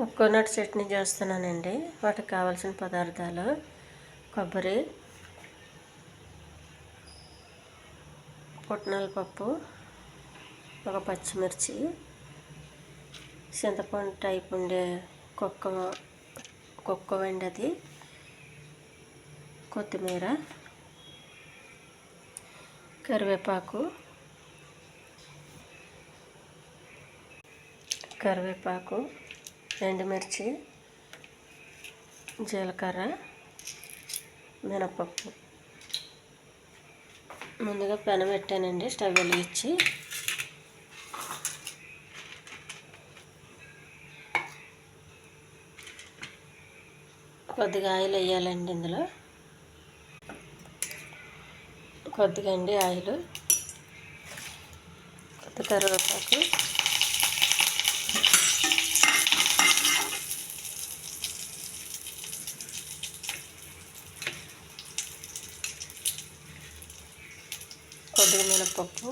Coconut chutney చేస్తున్నానండి. వాటికి కావాల్సిన పదార్థాలు: కొబ్బరి, పుట్నాల పప్పు, ఒక పచ్చిమిర్చి, చింతపండు టైప్ ఉండే కుక్క వండది, కొత్తిమీర, కరివేపాకు, ఎండుమిర్చి, జీలకర్ర, మినపప్పు. ముందుగా పెనం పెట్టానండి. స్టవ్ వెలిగించి కొద్దిగా ఆయిల్ వేయాలండి. ఇందులో కొద్దిగా ఆయిల్, కొద్దిగా కరివేపాకు, కొద్దిగా మినపప్పు,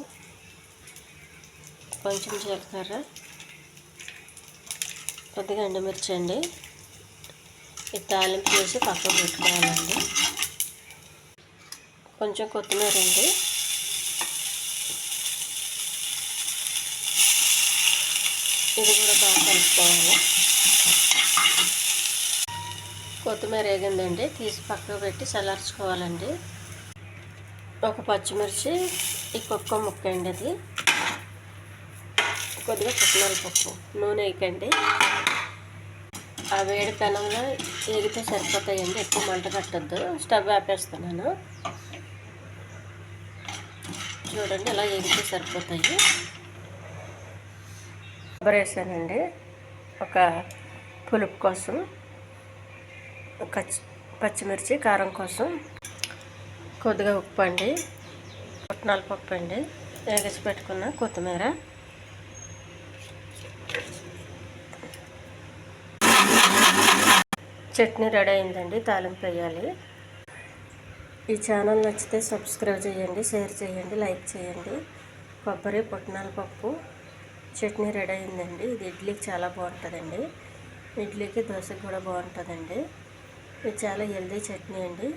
కొంచెం జీలకర్ర, కొద్దిగా ఎండుమిర్చి అండి. ఈ తాలింపు వేసి పక్కకు పెట్టుకోవాలండి. కొంచెం కొత్తిమీర అండి. ఇది కూడా బాగా కలుపుకోవాలి. కొత్తిమీర వేగిందండి. తీసి పక్కకు పెట్టి చల్లార్చుకోవాలండి. ఒక పచ్చిమిర్చి, ఈ కుక్క ముక్క అండి. అది కొద్దిగా పుట్నాల పప్పు. నూనె వేయకండి. ఆ వేడి పెనంలో వేగితే సరిపోతాయండి. ఎక్కువ మంట కట్టద్దు. స్టవ్ ఆపేస్తున్నాను. చూడండి, ఇలా వేగితే సరిపోతాయి. కొబ్బరి వేసానండి. ఒక పులుపు కోసం, పచ్చిమిర్చి కారం కోసం, కొద్దిగా ఉప్పు అండి, పుట్నాల పప్పు అండి, వేగేసి పెట్టుకున్న కొత్తిమీర, చట్నీ రెడీ అయిందండి. తాలింపు వేయాలి. ఈ ఛానల్ నచ్చితే సబ్స్క్రైబ్ చేయండి, షేర్ చేయండి, లైక్ చేయండి. కొబ్బరి, పుట్నాల పప్పు చట్నీ రెడీ అయిందండి. ఇది ఇడ్లీకి చాలా బాగుంటుందండి. ఇడ్లీకి, దోశకి కూడా బాగుంటుందండి. ఇది చాలా హెల్దీ చట్నీ అండి.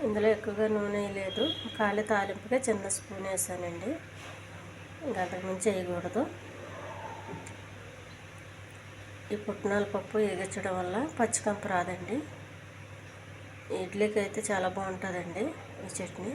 ఇందులో ఎక్కువగా నూనె లేదు. ఖాళీ తాలింపుగా చిన్న స్పూన్ వేసానండి. ఇంకా అంతకుమించి వేయకూడదు. ఈ పుట్నాల పప్పు వేగించడం వల్ల పచ్చికంపు రాదండి. ఇడ్లీకి అయితే చాలా బాగుంటుందండి ఈ చట్నీ.